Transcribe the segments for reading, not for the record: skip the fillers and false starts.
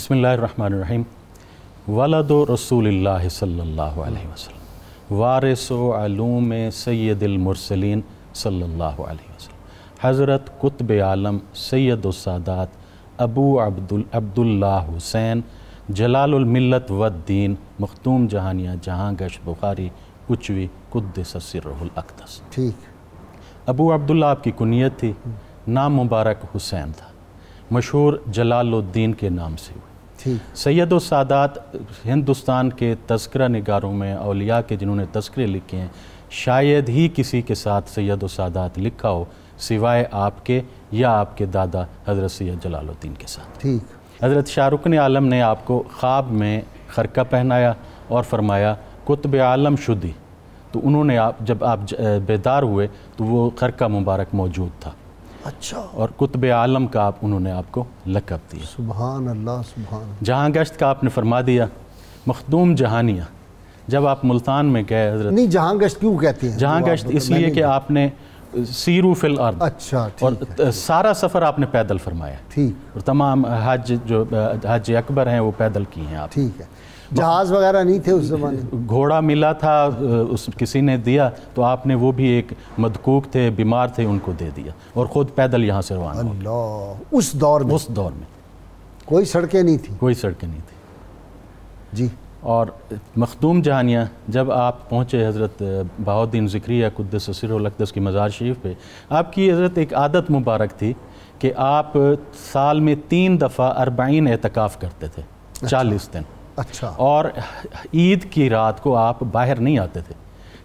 بسم اللہ الرحمن الرحیم. ولد رسول اللہ صلی اللہ علیہ وسلم وارث علوم سید المرسلین صلی اللہ علیہ وسلم حضرت قطب عالم سید السادات ابو عبداللہ حسین جلال الملت والدین مختوم جہانیہ جہاں گشت بخاری کچوی قدس سرہ الاقدس. ٹھیک. ابو عبداللہ آپ کی کنیت تھی، نام مبارک حسین تھا، مشہور جلال الدین کے نام سے ہوئے. سید السادات ہندوستان کے تذکرہ نگاروں میں اولیاء کے جنہوں نے تذکرے لکھے ہیں شاید ہی کسی کے ساتھ سید السادات لکھا ہو سوائے آپ کے یا آپ کے دادا حضرت سید جلال الدین کے ساتھ. حضرت شاہ رکن عالم نے آپ کو خواب میں خرقہ پہنایا اور فرمایا قطب عالم شدی، تو انہوں نے جب آپ بیدار ہوئے تو وہ خرقہ مبارک موجود تھا. اچھا. اور قطب عالم کا انہوں نے آپ کو لقب دیا. سبحان اللہ سبحان اللہ. جہاں گشت کا آپ نے فرما دیا. مخدوم جہانیہ جب آپ ملتان میں گئے حضرت، نہیں جہاں گشت کیوں کہتے ہیں؟ جہاں گشت اس لیے کہ آپ نے سیرو فی الارض، اچھا اور سارا سفر آپ نے پیدل فرمایا. ٹھیک. اور تمام حج جو حج اکبر ہیں وہ پیدل کی ہیں آپ. ٹھیک ہے. جہاز وغیرہ نہیں تھے اس زمانے؟ گھوڑا ملا تھا، کسی نے دیا تو آپ نے وہ بھی ایک مدکوک تھے بیمار تھے ان کو دے دیا اور خود پیدل یہاں سے روانہ ہو. اللہ. اس دور میں کوئی سڑکیں نہیں تھیں؟ کوئی سڑکیں نہیں تھیں. جی. اور مخدوم جہانیہ جب آپ پہنچے حضرت بہاؤالدین ذکریہ قدس سرہ الاقدس کی مزار شریف پہ، آپ کی حضرت ایک عادت مبارک تھی کہ آپ سال میں 3 دفعہ 40 اعتکاف کرتے تھے، 40 دن. اچھا. اور عید کی رات کو آپ باہر نہیں آتے تھے،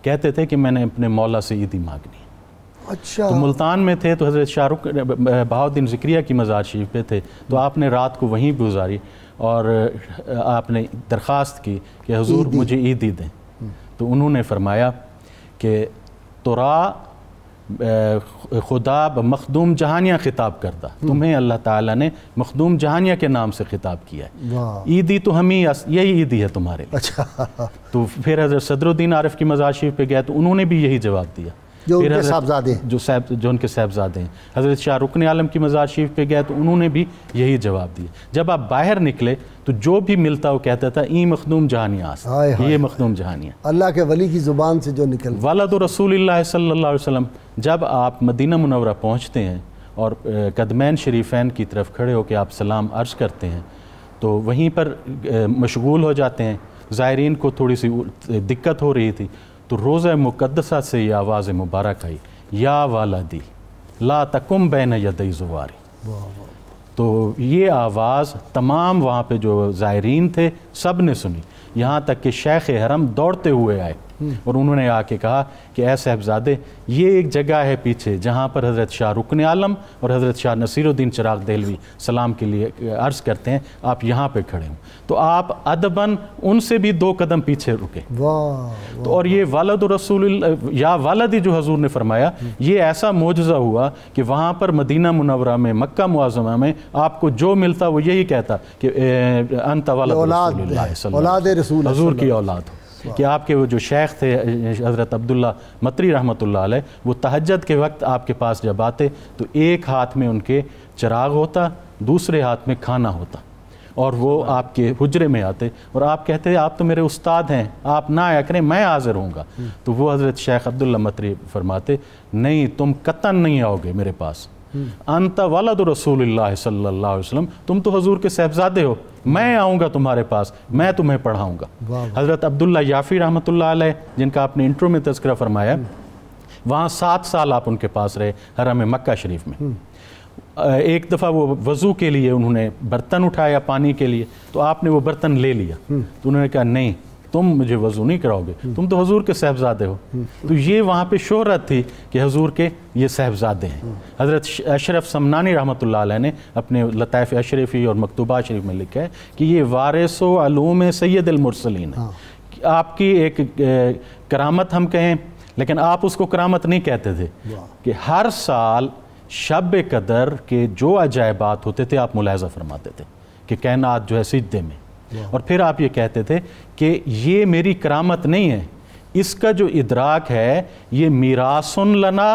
کہتے تھے کہ میں نے اپنے مولا سے عیدی مانگنی ہے. اچھا. تو ملتان میں تھے تو حضرت شاہ رکن بہاؤالدین ذکریہ کی مزار شریف پہ تھے تو آپ نے رات کو وہیں گزاری اور آپ نے درخواست کی کہ حضور مجھے عیدی دیں. تو انہوں نے فرمایا کہ ترا خدا مخدوم جہانیہ خطاب کرتا، تمہیں اللہ تعالیٰ نے مخدوم جہانیہ کے نام سے خطاب کیا ہے، عیدی تو ہم ہی، یہی عیدی ہے تمہارے لیے. اچھا. تو پھر حضرت صدر الدین عارف کی مزار شریف پہ گیا تو انہوں نے بھی یہی جواب دیا، جو ان کے صاحبزادے ہیں، جو ان کے صاحبزادے ہیں. حضرت شاہ رکن عالم کی مزار شریف پہ گیا تو انہوں نے بھی یہی جواب دیا. جب آپ باہر نکلے تو جو بھی ملتا وہ کہتا تھا ای مخدوم جہانیہ آس، یہ مخدوم جہانیہ، اللہ کے ولی کی زبان سے جو نکل. ولد رسول اللہ صلی اللہ علیہ وسلم. جب آپ مدینہ منورہ پہنچتے ہیں اور قدمین شریفین کی طرف کھڑے ہو کے آپ سلام عرض کرتے ہیں تو وہیں پر مشغول ہو جاتے ہیں. زائرین کو تھوڑی سی دقت ہو رہی تھی تو روضہ مقدسہ سے یہ آواز مبارک آئی، یا والدی لا تقم بین یدی زواری. تو یہ آواز تمام وہاں پہ جو زائرین تھے سب نے سنی، یہاں تک کہ شیخ حرم دوڑتے ہوئے آئے اور انہوں نے آ کے کہا کہ اے صاحبزادے یہ ایک جگہ ہے پیچھے جہاں پر حضرت شاہ رکن عالم اور حضرت شاہ نصیر الدین چراغ دہلوی سلام کے لیے عرض کرتے ہیں، آپ یہاں پہ کھڑے ہوں. تو آپ ادباً ان سے بھی 2 قدم پیچھے رکے. تو اور یہ ولد رسول اللہ یا والدی جو حضور نے فرمایا، یہ ایسا معجزہ ہوا کہ وہاں پر مدینہ منورہ میں مکہ معظمہ میں آپ کو جو ملتا وہ یہی کہتا کہ انت ولد رسول اللہ صلی اللہ علیہ وسلم، حضور کی اولاد ہو. کہ آپ کے وہ جو شیخ تھے حضرت عبداللہ مطری رحمۃ اللہ علیہ، وہ تہجد کے وقت آپ کے پاس جب آتے تو ایک ہاتھ میں ان کے چراغ ہوتا، دوسرے ہاتھ میں کھانا ہوتا، اور وہ آپ کے حجرے میں آتے اور آپ کہتے ہیں آپ تو میرے استاد ہیں، آپ نہ آیا کریں، میں حاضر ہوں گا. تو وہ حضرت شیخ عبداللہ مطری فرماتے نہیں، تم قطعاً نہیں آؤ گے میرے پاس، انت ولد رسول اللہ صلی اللہ علیہ وسلم، تم تو حضور کے صاحبزادے ہو، میں آؤں گا تمہارے پاس، میں تمہیں پڑھاؤں گا. حضرت عبداللہ یافی رحمۃ اللہ علیہ جن کا آپ نے انٹرو میں تذکرہ فرمایا، وہاں 7 سال آپ ان کے پاس رہے حرم مکہ شریف میں. ایک دفعہ وہ وضو کے لیے انہوں نے برتن اٹھایا پانی کے لیے تو آپ نے وہ برتن لے لیا تو انہوں نے کہا نہیں تم مجھے وضو نہیں کراؤ گے، تم تو حضور کے صاحبزادے ہو. تو یہ وہاں پہ شہرت تھی کہ حضور کے یہ صاحبزادے ہیں. حضرت اشرف سمنانی رحمۃ اللہ علیہ نے اپنے لطائف اشرفی اور مکتوبات شریف میں لکھا ہے کہ یہ وارث و علوم سید المرسلین ہے. آپ کی ایک کرامت ہم کہیں لیکن آپ اس کو کرامت نہیں کہتے تھے کہ ہر سال شب قدر کے جو عجائبات ہوتے تھے آپ ملاحظہ فرماتے تھے کہ کائنات جو ہے سجدے میں، اور پھر آپ یہ کہتے تھے کہ یہ میری کرامت نہیں ہے، اس کا جو ادراک ہے یہ میراث لنا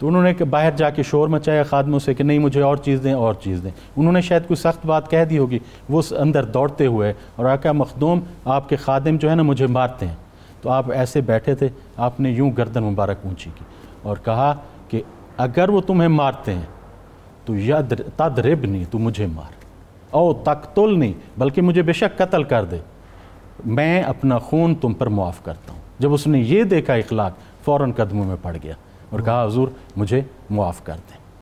تو انہوں نے باہر جا کے شور مچایا خادموں سے کہ نہیں مجھے اور چیز دیں اور چیز دیں. انہوں نے شاید کوئی سخت بات کہہ دی ہوگی, وہ اندر دوڑتے ہوئے اور آقا مخدوم آپ کے خادم جو ہے نا مجھے مارتے ہیں. تو آپ ایسے بیٹھے تھے, آپ نے یوں گردن مبارک اونچی کی اور کہا کہ اگر وہ تمہیں مارتے ہیں تو تضربنی, تو مجھے مار, او تقتل نہیں بلکہ مجھے بے شک قتل کر دے, میں اپنا خون تم پر معاف کرتا ہوں. جب اس نے یہ دیکھا اخلاق, فوراً قدموں میں پڑ گیا اور کہا حضور مجھے معاف کر دیں.